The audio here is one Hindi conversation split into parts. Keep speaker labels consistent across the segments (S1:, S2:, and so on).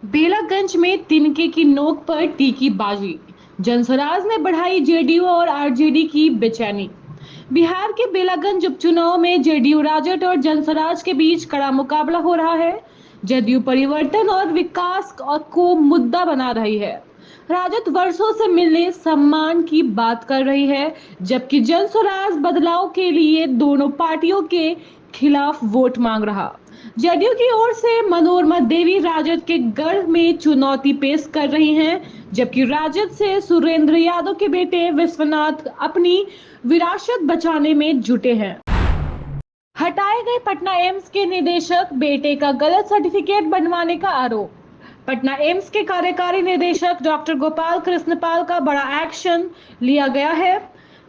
S1: बेलागंज में तिनके की नोक पर तीखी बाजी। जनसुराज ने बढ़ाई जेडीयू और आरजेडी की बेचैनी। बिहार के बेलागंज उपचुनाव में जेडीयू राजद और जनसुराज के बीच कड़ा मुकाबला हो रहा है। जदयू परिवर्तन और विकास को मुद्दा बना रही है। राजद वर्षों से मिलने सम्मान की बात कर रही है, जबकि जनसुराज बदलाव के लिए दोनों पार्टियों के खिलाफ वोट मांग रहा। जदयू की ओर से मनोरमा देवी राजद के गढ़ में चुनौती पेश कर रही हैं, जबकि राजद से सुरेंद्र यादव के बेटे विश्वनाथ अपनी विरासत बचाने में जुटे हैं। हटाए गए पटना एम्स के निदेशक, बेटे का गलत सर्टिफिकेट बनवाने का आरोप। पटना एम्स के कार्यकारी निदेशक डॉक्टर गोपाल कृष्णपाल का बड़ा एक्शन लिया गया है।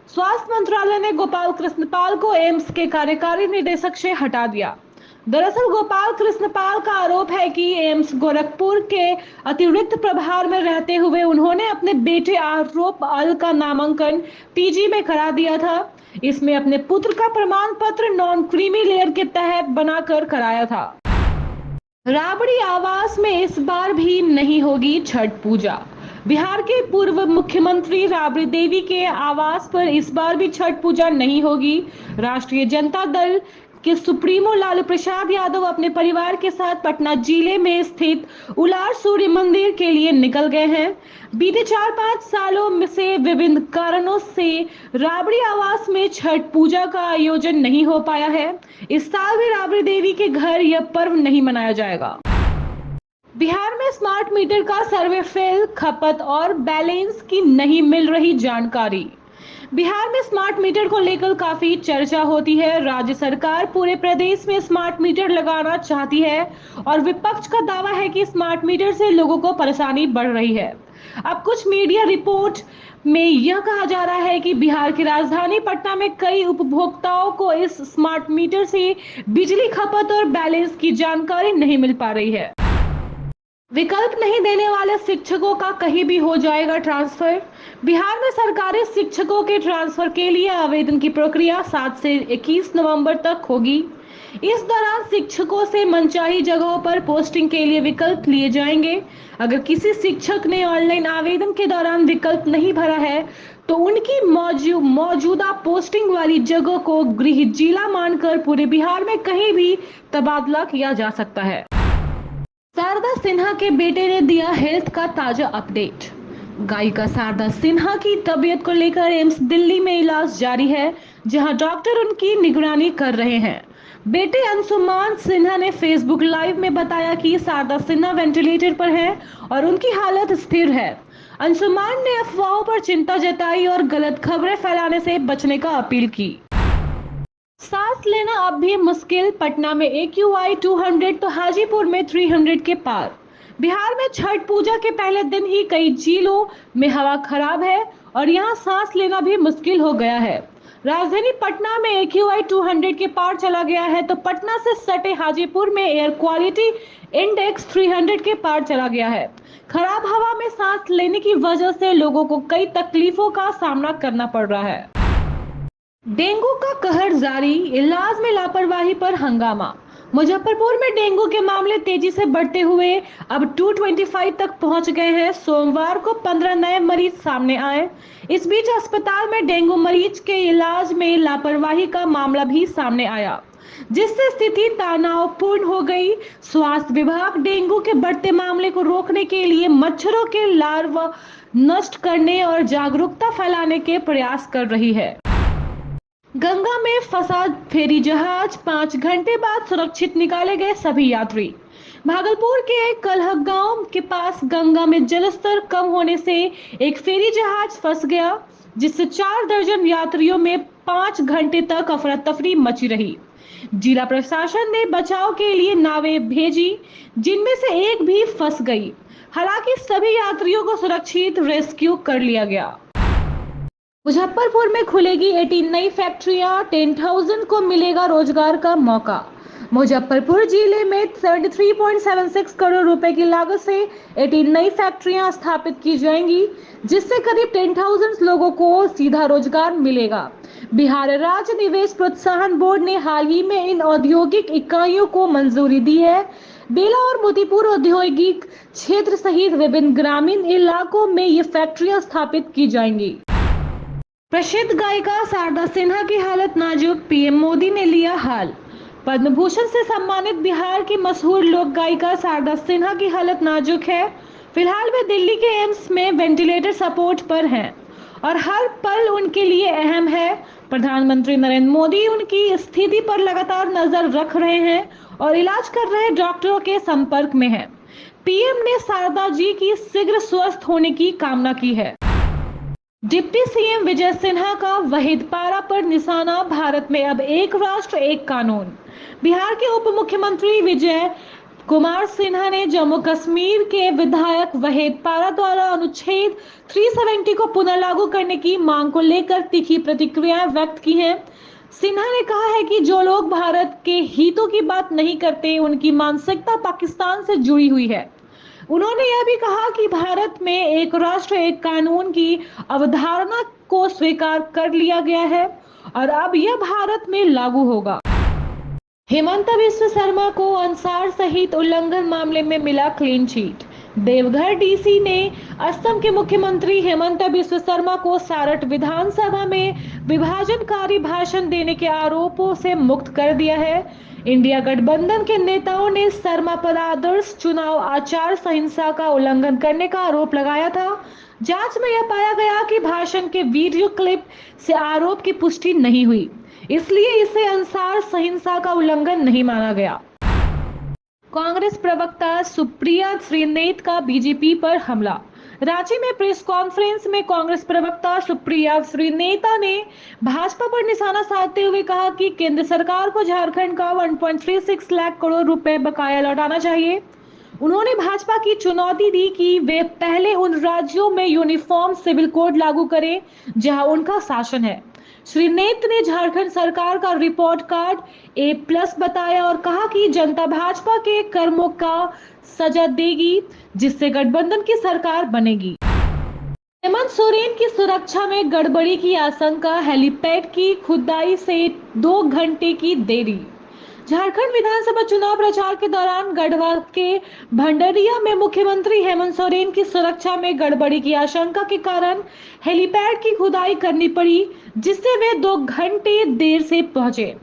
S1: स्वास्थ्य मंत्रालय ने गोपाल कृष्णपाल को एम्स के कार्यकारी निदेशक से हटा दिया। दरअसल गोपाल कृष्णपाल का आरोप है कि एम्स गोरखपुर के अतिरिक्त प्रभार में रहते हुए उन्होंने अपने बेटे आरोप अल का नामांकन पीजी में करा दिया था। इसमें अपने पुत्र का प्रमाण पत्र नॉन क्रीमी लेयर के तहत बनाकर कराया था। राबड़ी आवास में इस बार भी नहीं होगी छठ पूजा। बिहार के पूर्व मुख्यमंत्री राबड़ी देवी के आवास पर इस बार भी छठ पूजा नहीं होगी। राष्ट्रीय जनता दल के सुप्रीमो लालू प्रसाद यादव अपने परिवार के साथ पटना जिले में स्थित उलार सूर्य मंदिर के लिए निकल गए हैं। बीते 4-5 सालों में से विभिन्न कारणों से राबड़ी आवास में छठ पूजा का आयोजन नहीं हो पाया है। इस साल भी राबड़ी देवी के घर यह पर्व नहीं मनाया जाएगा। बिहार में स्मार्ट मीटर का सर्वे फेल, खपत और बैलेंस की नहीं मिल रही जानकारी। बिहार में स्मार्ट मीटर को लेकर काफी चर्चा होती है। राज्य सरकार पूरे प्रदेश में स्मार्ट मीटर लगाना चाहती है और विपक्ष का दावा है कि स्मार्ट मीटर से लोगों को परेशानी बढ़ रही है। अब कुछ मीडिया रिपोर्ट में यह कहा जा रहा है कि बिहार की राजधानी पटना में कई उपभोक्ताओं को इस स्मार्ट मीटर से बिजली खपत और बैलेंस की जानकारी नहीं मिल पा रही है। विकल्प नहीं देने वाले शिक्षकों का कहीं भी हो जाएगा ट्रांसफर। बिहार में सरकारी शिक्षकों के ट्रांसफर के लिए आवेदन की प्रक्रिया 7 से 21 नवंबर तक होगी। इस दौरान शिक्षकों से मनचाही जगहों पर पोस्टिंग के लिए विकल्प लिए जाएंगे। अगर किसी शिक्षक ने ऑनलाइन आवेदन के दौरान विकल्प नहीं भरा है तो उनकी मौजूदा पोस्टिंग वाली जगह को गृह जिला मानकर पूरे बिहार में कहीं भी तबादला किया जा सकता है। शारदा सिन्हा के बेटे ने दिया हेल्थ का ताजा अपडेट। गायिका शारदा सिन्हा की तबीयत को लेकर एम्स दिल्ली में इलाज जारी है, जहां डॉक्टर उनकी निगरानी कर रहे हैं। बेटे अंशुमान सिन्हा ने फेसबुक लाइव में बताया कि शारदा सिन्हा वेंटिलेटर पर हैं और उनकी हालत स्थिर है। अंशुमान ने अफवाहों पर चिंता जताई और गलत खबरें फैलाने से बचने का अपील की। सांस लेना अब भी मुश्किल, पटना में AQI 200 तो हाजीपुर में 300 के पार। बिहार में छठ पूजा के पहले दिन ही कई जिलों में हवा खराब है और यहां सांस लेना भी मुश्किल हो गया है। राजधानी पटना में AQI 200 के पार चला गया है तो पटना से सटे हाजीपुर में एयर क्वालिटी इंडेक्स 300 के पार चला गया है। खराब हवा में सांस लेने की वजह से लोगों को कई तकलीफों का सामना करना पड़ रहा है। डेंगू का कहर जारी, इलाज में लापरवाही पर हंगामा। मुजफ्फरपुर में डेंगू के मामले तेजी से बढ़ते हुए अब 225 तक पहुंच गए हैं। सोमवार को 15 नए मरीज सामने आए। इस बीच अस्पताल में डेंगू मरीज के इलाज में लापरवाही का मामला भी सामने आया, जिससे स्थिति तनावपूर्ण हो गई। स्वास्थ्य विभाग डेंगू के बढ़ते मामले को रोकने के लिए मच्छरों के लार्वा नष्ट करने और जागरूकता फैलाने के प्रयास कर रही है। गंगा में फंसा फेरी जहाज, 5 घंटे बाद सुरक्षित निकाले गए सभी यात्री। भागलपुर के कलहगांव के पास गंगा में जलस्तर कम होने से एक फेरी जहाज फंस गया, जिससे 4 दर्जन यात्रियों में 5 घंटे तक अफरा तफरी मची रही। जिला प्रशासन ने बचाव के लिए नावें भेजी, जिनमें से एक भी फंस गई। हालांकि सभी यात्रियों को सुरक्षित रेस्क्यू कर लिया गया। मुजफ्फरपुर में खुलेगी 18 नई फैक्ट्रियां, 10,000 को मिलेगा रोजगार का मौका। मुजफ्फरपुर जिले में 73.76 करोड़ रुपए की लागत से 18 नई फैक्ट्रियां स्थापित की जाएंगी, जिससे करीब 10,000 लोगों को सीधा रोजगार मिलेगा। बिहार राज्य निवेश प्रोत्साहन बोर्ड ने हाल ही में इन औद्योगिक इकाइयों को मंजूरी दी है। बेला और मोतीपुर औद्योगिक क्षेत्र सहित विभिन्न ग्रामीण इलाकों में ये फैक्ट्रियां स्थापित की जाएंगी। प्रसिद्ध गायिका शारदा सिन्हा की हालत नाजुक, पीएम मोदी ने लिया हाल। पद्म भूषण से सम्मानित बिहार की मशहूर लोक गायिका शारदा सिन्हा की हालत नाजुक है। फिलहाल वे दिल्ली के एम्स में वेंटिलेटर सपोर्ट पर हैं और हर पल उनके लिए अहम है। प्रधानमंत्री नरेंद्र मोदी उनकी स्थिति पर लगातार नजर रख रहे हैं और इलाज कर रहे डॉक्टरों के संपर्क में हैं। पीएम ने शारदा जी की शीघ्र स्वस्थ होने की कामना की है। डिप्टी सीएम विजय सिन्हा का वहीदपारा पर निशाना, भारत में अब एक राष्ट्र एक कानून। बिहार के उप मुख्यमंत्री विजय कुमार सिन्हा ने जम्मू कश्मीर के विधायक वहीदपारा द्वारा अनुच्छेद 370 को पुनः लागू करने की मांग को लेकर तीखी प्रतिक्रियाएं व्यक्त की हैं। सिन्हा ने कहा है कि जो लोग भारत के हितों की बात नहीं करते, उनकी मानसिकता पाकिस्तान से जुड़ी हुई है। उन्होंने यह भी कहा कि भारत में एक राष्ट्र एक कानून की अवधारणा को स्वीकार कर लिया गया है और अब यह भारत में लागू होगा। हेमंत बिस्वा शर्मा को अंसार सहित उल्लंघन मामले में मिला क्लीन चिट। देवघर डीसी ने असम के मुख्यमंत्री हेमंत बिस्वा शर्मा को सारठ विधानसभा में विभाजनकारी भाषण देने के आरोपों से मुक्त कर दिया है। इंडिया गठबंधन के नेताओं ने शर्मा पर आदर्श चुनाव आचार संहिता का उल्लंघन करने का आरोप लगाया था। जांच में यह पाया गया कि भाषण के वीडियो क्लिप से आरोप की पुष्टि नहीं हुई, इसलिए इसे आचार संहिता का उल्लंघन नहीं माना गया। कांग्रेस प्रवक्ता सुप्रिया श्रीनेत का बीजेपी पर हमला। रांची में प्रेस कॉन्फ्रेंस में कांग्रेस प्रवक्ता सुप्रिया श्रीनेता ने भाजपा पर निशाना साधते हुए कहा कि केंद्र सरकार को झारखंड का 1.36 लाख करोड़ रुपए बकाया लौटाना चाहिए। उन्होंने भाजपा की चुनौती दी कि वे पहले उन राज्यों में यूनिफॉर्म सिविल कोड लागू करें जहां उनका शासन है। श्री नेत ने झारखंड सरकार का रिपोर्ट कार्ड A+ बताया और कहा कि जनता भाजपा के कर्मों का सजा देगी, जिससे गठबंधन की सरकार बनेगी। हेमंत सोरेन की सुरक्षा में गड़बड़ी की आशंका, हेलीपैड की खुदाई से 2 घंटे की देरी। झारखंड विधानसभा चुनाव प्रचार के दौरान गढ़वा के भंडरिया में मुख्यमंत्री हेमंत सोरेन की सुरक्षा में गड़बड़ी की आशंका के कारण हेलीपैड की खुदाई करनी पड़ी, जिससे वे 2 घंटे देर से पहुंचे।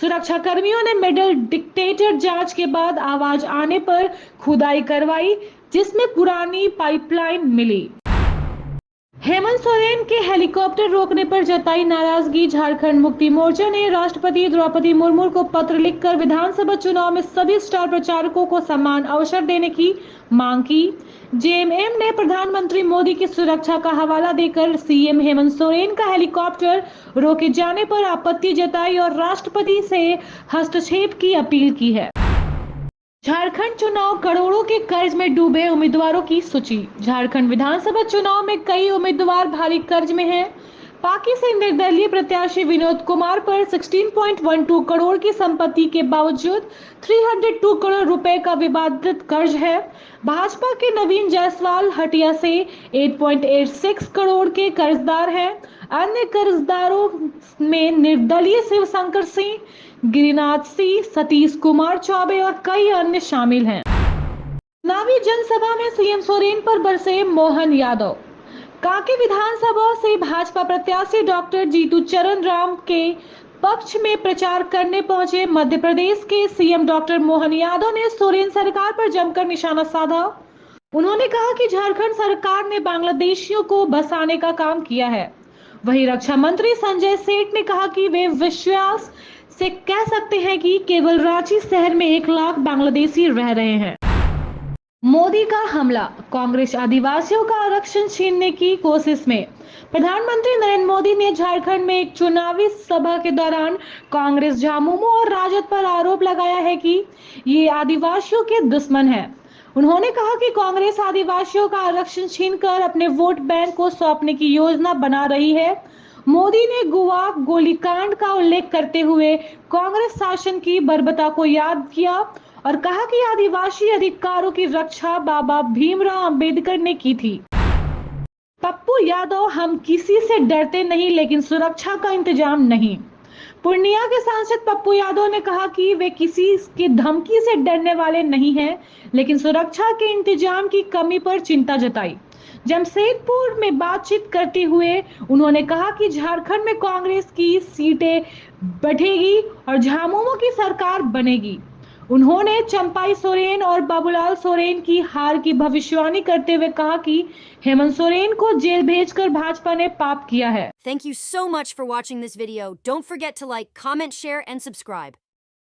S1: सुरक्षा कर्मियों ने मेटल डिटेक्टर जांच के बाद आवाज आने पर खुदाई करवाई, जिसमें पुरानी पाइपलाइन मिली। हेमंत सोरेन के हेलीकॉप्टर रोकने पर जताई नाराजगी। झारखंड मुक्ति मोर्चा ने राष्ट्रपति द्रौपदी मुर्मू को पत्र लिखकर विधानसभा चुनाव में सभी स्टार प्रचारकों को समान अवसर देने की मांग की। जेएमएम ने प्रधानमंत्री मोदी की सुरक्षा का हवाला देकर सीएम हेमंत सोरेन का हेलीकॉप्टर रोके जाने पर आपत्ति जताई और राष्ट्रपति से हस्तक्षेप की अपील की है। झारखंड चुनाव, करोड़ों के कर्ज में डूबे उम्मीदवारों की सूची। झारखंड विधानसभा चुनाव में कई उम्मीदवार भारी कर्ज में हैं। पाकी से निर्दलीय प्रत्याशी विनोद कुमार पर 16.12 करोड़ की संपत्ति के बावजूद 302 करोड़ रुपए का विवादित कर्ज है। भाजपा के नवीन जायसवाल हटिया से 8.86 करोड़ के कर्जदार हैं। अन्य कर्जदारों में निर्दलीय शिवशंकर सिंह, गिरिनाथ सिंह, सतीश कुमार चौबे और कई अन्य शामिल हैं। चुनावी जनसभा में सीएम सोरेन पर बरसे मोहन यादव। कांके विधानसभा से भाजपा प्रत्याशी डॉक्टर जीतू चरण राम के पक्ष में प्रचार करने पहुंचे मध्य प्रदेश के सीएम डॉक्टर मोहन यादव ने सोरेन सरकार पर जमकर निशाना साधा। उन्होंने कहा कि झारखंड सरकार ने बांग्लादेशियों को बसाने का काम किया है। वहीं रक्षा मंत्री संजय सेठ ने कहा कि वे विश्वास से कह सकते हैं कि केवल रांची शहर में 1 लाख बांग्लादेशी रह रहे हैं। मोदी का हमला, कांग्रेस आदिवासियों का आरक्षण छीनने की कोशिश में। प्रधानमंत्री नरेंद्र मोदी ने झारखंड में एक चुनावी सभा के दौरान कांग्रेस, झामुमो और राजद पर आरोप लगाया है कि ये आदिवासियों के दुश्मन हैं। उन्होंने कहा कि कांग्रेस आदिवासियों का आरक्षण छीनकर अपने वोट बैंक को सौंपने की योजना बना रही है। मोदी ने गोवा गोलीकांड का उल्लेख करते हुए कांग्रेस शासन की बर्बरता को याद किया और कहा कि आदिवासी अधिकारों की रक्षा बाबा भीमराव अंबेडकर ने की थी। पप्पू यादव, हम किसी से डरते नहीं लेकिन सुरक्षा का इंतजाम नहीं। पूर्णिया के सांसद पप्पू यादव ने कहा कि वे किसी की धमकी से डरने वाले नहीं हैं, लेकिन सुरक्षा के इंतजाम की कमी पर चिंता जताई। जमशेदपुर में बातचीत करते हुए उन्होंने कहा कि झारखंड में कांग्रेस की सीटें बढ़ेगी और झामुमो की सरकार बनेगी। उन्होंने चंपाई सोरेन और बाबूलाल सोरेन की हार की भविष्यवाणी करते हुए कहा कि हेमंत सोरेन को जेल भेजकर भाजपा ने पाप किया है।
S2: Thank you so much for watching this video. Don't forget to like, comment, share, and subscribe.